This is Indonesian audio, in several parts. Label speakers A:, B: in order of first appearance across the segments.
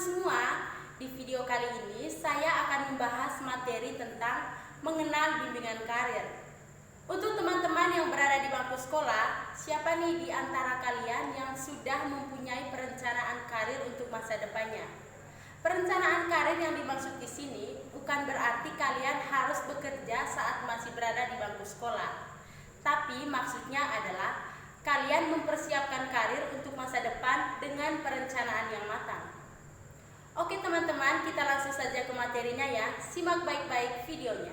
A: semua, di video kali ini saya akan membahas materi tentang mengenal bimbingan karir. Untuk teman-teman yang berada di bangku sekolah, siapa nih di antara kalian yang sudah mempunyai perencanaan karir untuk masa depannya? Perencanaan karir yang dimaksud di sini bukan berarti kalian harus bekerja saat masih berada di bangku sekolah. Tapi maksudnya adalah kalian mempersiapkan karir untuk masa depan dengan perencanaan yang matang. Oke teman-teman, kita langsung saja ke materinya ya. Simak baik-baik videonya.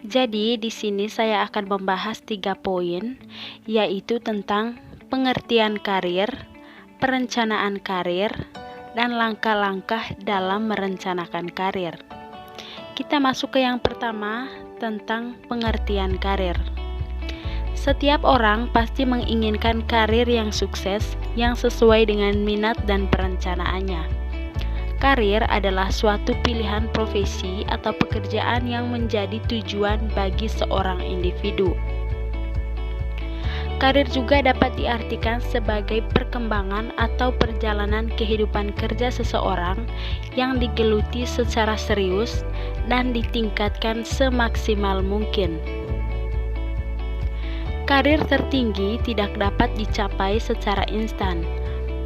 B: Jadi di sini saya akan membahas 3 poin, yaitu tentang pengertian karir, perencanaan karir, dan langkah-langkah dalam merencanakan karir. Kita masuk ke yang pertama, tentang pengertian karir. Setiap orang pasti menginginkan karir yang sukses, yang sesuai dengan minat dan perencanaannya. Karir adalah suatu pilihan profesi atau pekerjaan yang menjadi tujuan bagi seorang individu. Karir juga dapat diartikan sebagai perkembangan atau perjalanan kehidupan kerja seseorang yang digeluti secara serius dan ditingkatkan semaksimal mungkin. Karir tertinggi tidak dapat dicapai secara instan,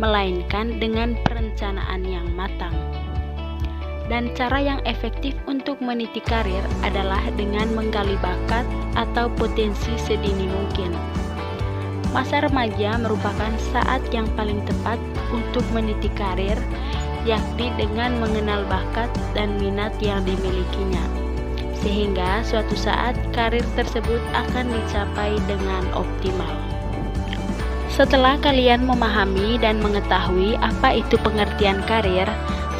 B: melainkan dengan perencanaan yang matang. Dan cara yang efektif untuk meniti karir adalah dengan menggali bakat atau potensi sedini mungkin. Masa remaja merupakan saat yang paling tepat untuk meniti karir, yakni dengan mengenal bakat dan minat yang dimilikinya, sehingga suatu saat karir tersebut akan dicapai dengan optimal. Setelah kalian memahami dan mengetahui apa itu pengertian karir,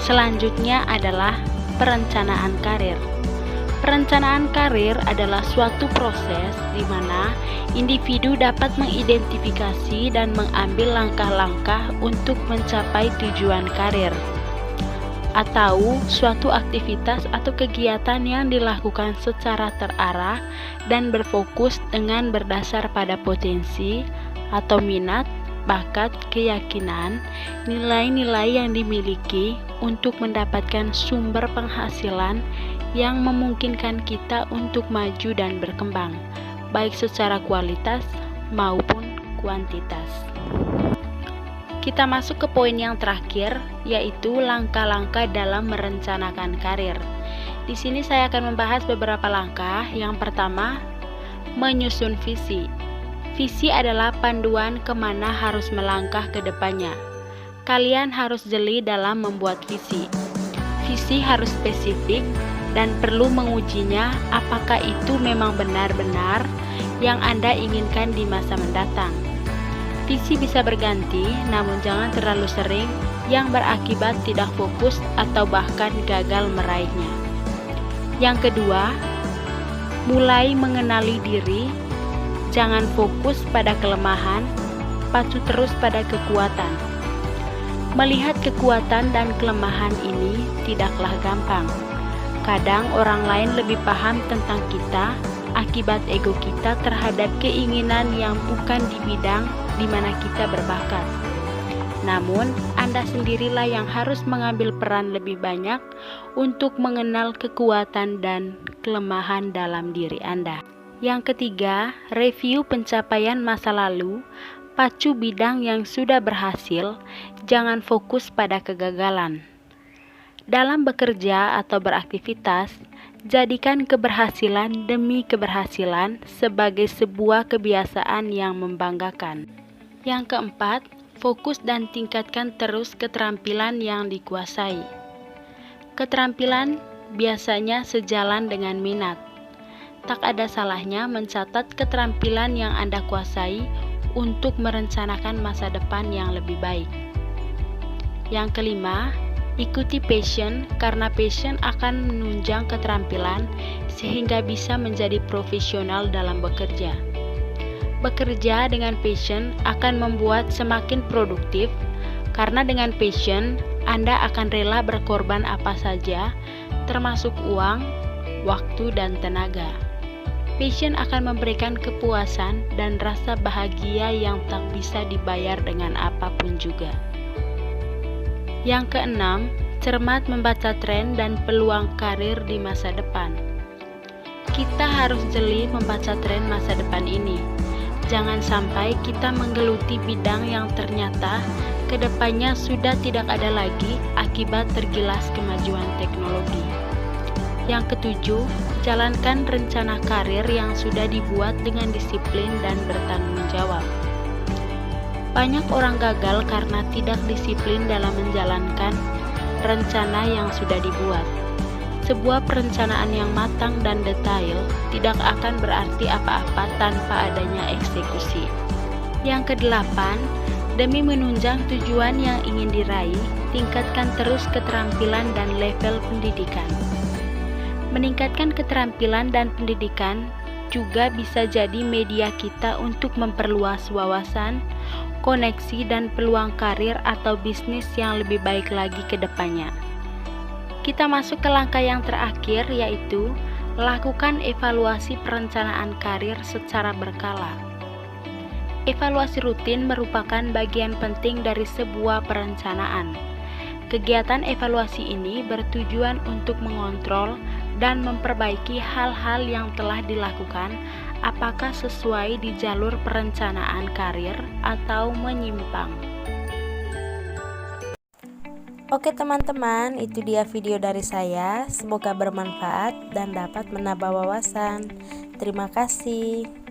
B: selanjutnya adalah perencanaan karir. Perencanaan karir adalah suatu proses di mana individu dapat mengidentifikasi dan mengambil langkah-langkah untuk mencapai tujuan karir, atau suatu aktivitas atau kegiatan yang dilakukan secara terarah dan berfokus dengan berdasar pada potensi atau minat, bakat, keyakinan, nilai-nilai yang dimiliki untuk mendapatkan sumber penghasilan yang memungkinkan kita untuk maju dan berkembang, baik secara kualitas maupun kuantitas. Kita masuk ke poin yang terakhir, yaitu langkah-langkah dalam merencanakan karir. Di sini saya akan membahas beberapa langkah. Yang pertama, menyusun visi. Visi adalah panduan kemana harus melangkah ke depannya. Kalian harus jeli dalam membuat visi. Visi harus spesifik dan perlu mengujinya apakah itu memang benar-benar yang Anda inginkan di masa mendatang. Visi bisa berganti, namun jangan terlalu sering yang berakibat tidak fokus atau bahkan gagal meraihnya. Yang kedua, mulai mengenali diri. Jangan fokus pada kelemahan, pacu terus pada kekuatan. Melihat kekuatan dan kelemahan ini tidaklah gampang. Kadang orang lain lebih paham tentang kita akibat ego kita terhadap keinginan yang bukan di bidang di mana kita berbakat. Namun, Anda sendirilah yang harus mengambil peran lebih banyak untuk mengenal kekuatan dan kelemahan dalam diri Anda. Yang ketiga, review pencapaian masa lalu, pacu bidang yang sudah berhasil, jangan fokus pada kegagalan. Dalam bekerja atau beraktivitas, jadikan keberhasilan demi keberhasilan sebagai sebuah kebiasaan yang membanggakan. Yang keempat, fokus dan tingkatkan terus keterampilan yang dikuasai. Keterampilan biasanya sejalan dengan minat. Tak ada salahnya mencatat keterampilan yang Anda kuasai untuk merencanakan masa depan yang lebih baik. Yang kelima, ikuti passion karena passion akan menunjang keterampilan sehingga bisa menjadi profesional dalam bekerja. Bekerja dengan passion akan membuat semakin produktif karena dengan passion Anda akan rela berkorban apa saja termasuk uang, waktu, dan tenaga. Passion akan memberikan kepuasan dan rasa bahagia yang tak bisa dibayar dengan apapun juga. Yang keenam, cermat membaca tren dan peluang karir di masa depan. Kita harus jeli membaca tren masa depan ini. Jangan sampai kita menggeluti bidang yang ternyata kedepannya sudah tidak ada lagi akibat tergilas kemajuan teknologi. Yang ketujuh, jalankan rencana karir yang sudah dibuat dengan disiplin dan bertanggung jawab. Banyak orang gagal karena tidak disiplin dalam menjalankan rencana yang sudah dibuat. Sebuah perencanaan yang matang dan detail tidak akan berarti apa-apa tanpa adanya eksekusi. Yang kedelapan, demi menunjang tujuan yang ingin diraih, tingkatkan terus keterampilan dan level pendidikan. Meningkatkan keterampilan dan pendidikan juga bisa jadi media kita untuk memperluas wawasan, koneksi, dan peluang karir atau bisnis yang lebih baik lagi ke depannya. Kita masuk ke langkah yang terakhir, yaitu lakukan evaluasi perencanaan karir secara berkala. Evaluasi rutin merupakan bagian penting dari sebuah perencanaan. Kegiatan evaluasi ini bertujuan untuk mengontrol dan memperbaiki hal-hal yang telah dilakukan, apakah sesuai di jalur perencanaan karir atau menyimpang.
A: Oke teman-teman, itu dia video dari saya. Semoga bermanfaat dan dapat menambah wawasan. Terima kasih.